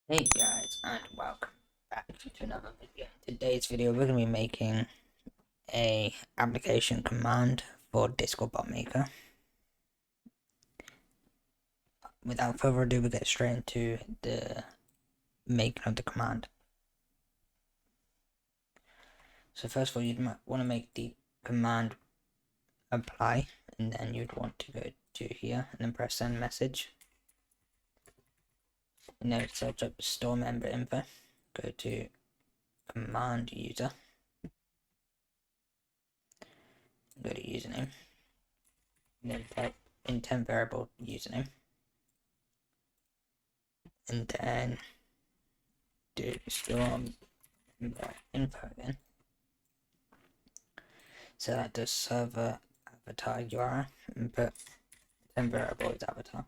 Hey guys, and welcome back to another video. In today's video, we're going to be making a application command for Discord bot maker. Without further ado, we get straight into the making of the command. So first of all, you'd want to make the command apply, and then you'd want to go to here and then press send message. And then search up store member info. Go to command user. Go to username. And then type intent variable username. And then do store info again. Select the server avatar URL and put temp variable as avatar.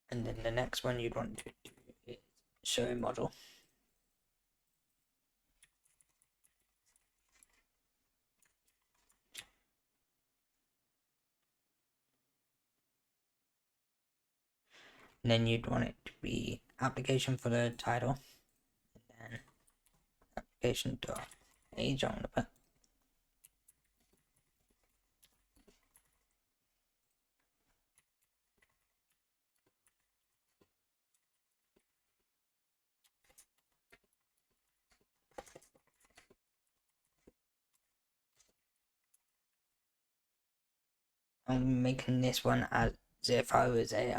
And then the next one you'd want to do is show model. And then you'd want it to be application for the title. And then application dot age I'm gonna put. I'm making this one as if I was a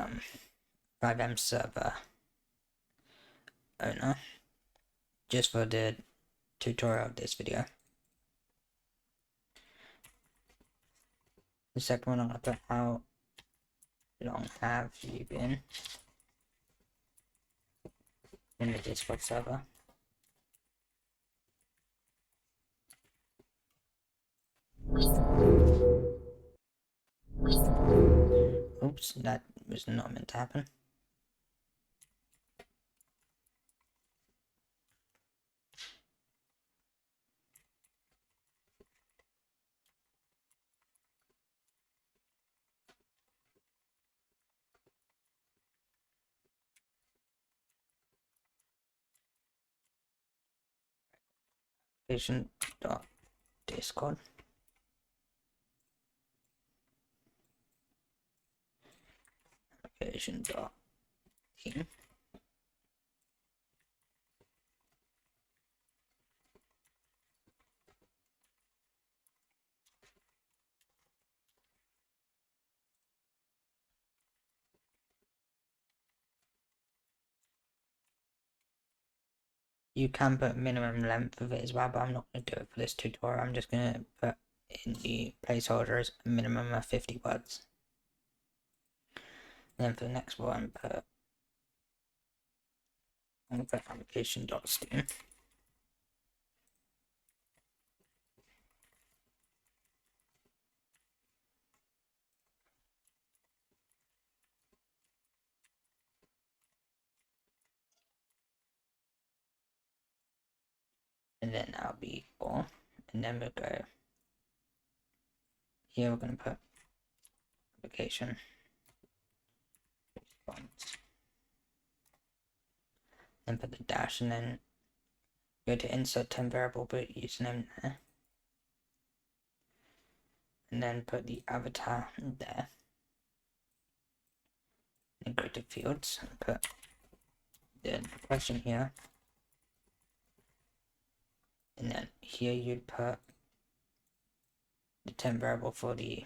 5M server owner, just for the tutorial of this video. The second one I'm gonna put how long have you been in the Discord server. Oops, that was not meant to happen. Patient.discord. Patient.team. You can put minimum length of it as well, but I'm not going to do it for this tutorial. I'm just going to put in the placeholders a minimum of 50 words. Then for the next one, I'm going to put application.steam. And then that'll be all. And then we'll go here, we're going to put application response. Then put the dash and then go to insert temp variable, put username there. And then put the avatar there. And go to fields and put the question here. And then here you'd put the temp variable for the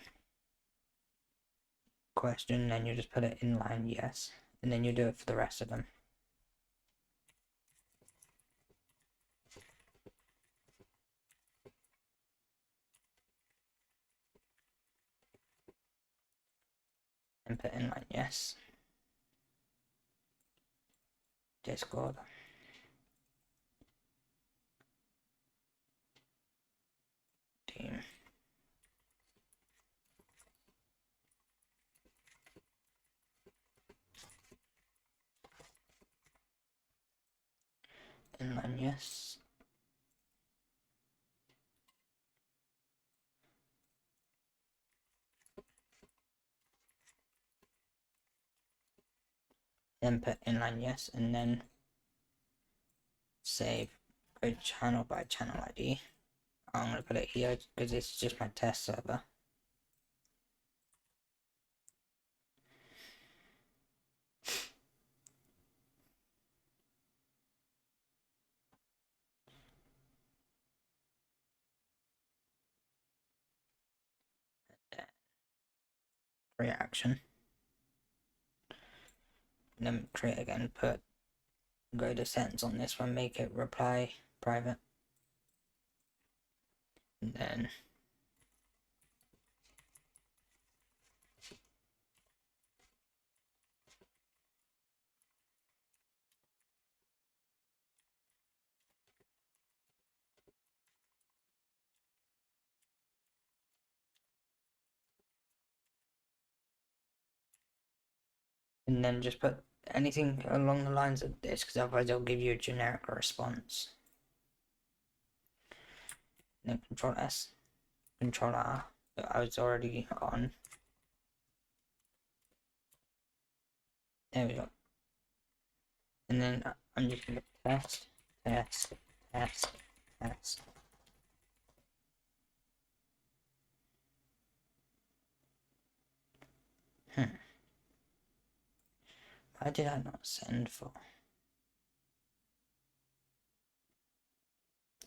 question, and then you just put it in line yes, and then you do it for the rest of them. And put in line yes. Discord. Team. Inline yes. then put inline yes, and then save go channel by channel ID. I'm gonna put it here because it's just my test server. Reaction. And then create again, go to settings on this one, make it reply private. And then just put anything along the lines of this, because otherwise it'll give you a generic response. Then Control S, Control R. I was already on. There we go. And then I'm just gonna test. Why did I not send for?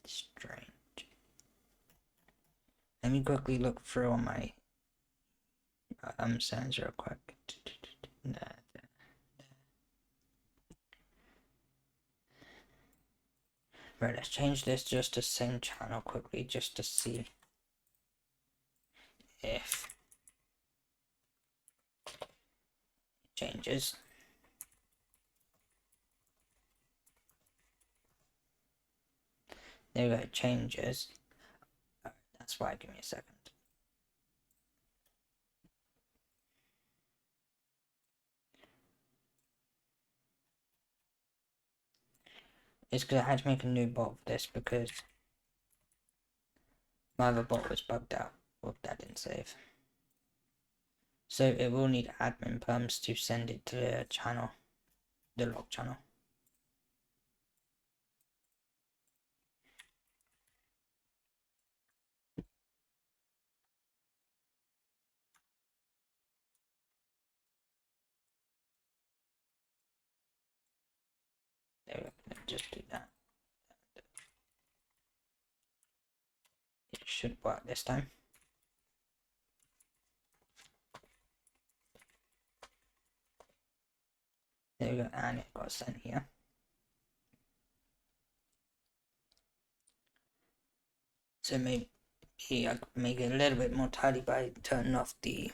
Strange. Let me quickly look through on my sends real quick. Right, let's change this just to send channel quickly, just to see if it changes. There we go, it changes. That's why, give me a second. It's because I had to make a new bot for this because my other bot was bugged out. Whoop, that didn't save. So it will need admin perms to send it to the channel, the log channel. There we go, let's just do that. It should work this time. There we go, and it got sent here. So maybe I could make it a little bit more tidy by turning off the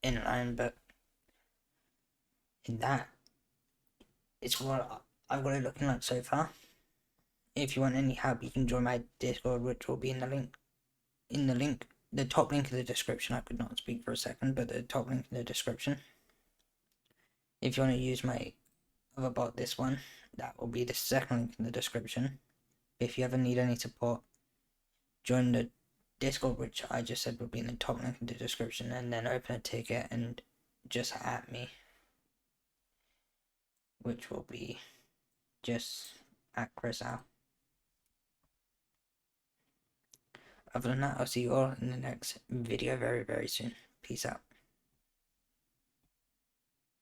inline, but in that, it's what I've got it looking like so far. If you want any help, you can join my Discord, which will be in the link. The top link in the description. I could not speak for a second, but the top link in the description. If you want to use my other bot, this one, that will be the second link in the description. If you ever need any support, join the Discord, which I just said will be in the top link in the description, and then open a ticket and just at me, which will be just at Chris Al. Other than that, I'll see you all in the next video very, very soon. Peace out.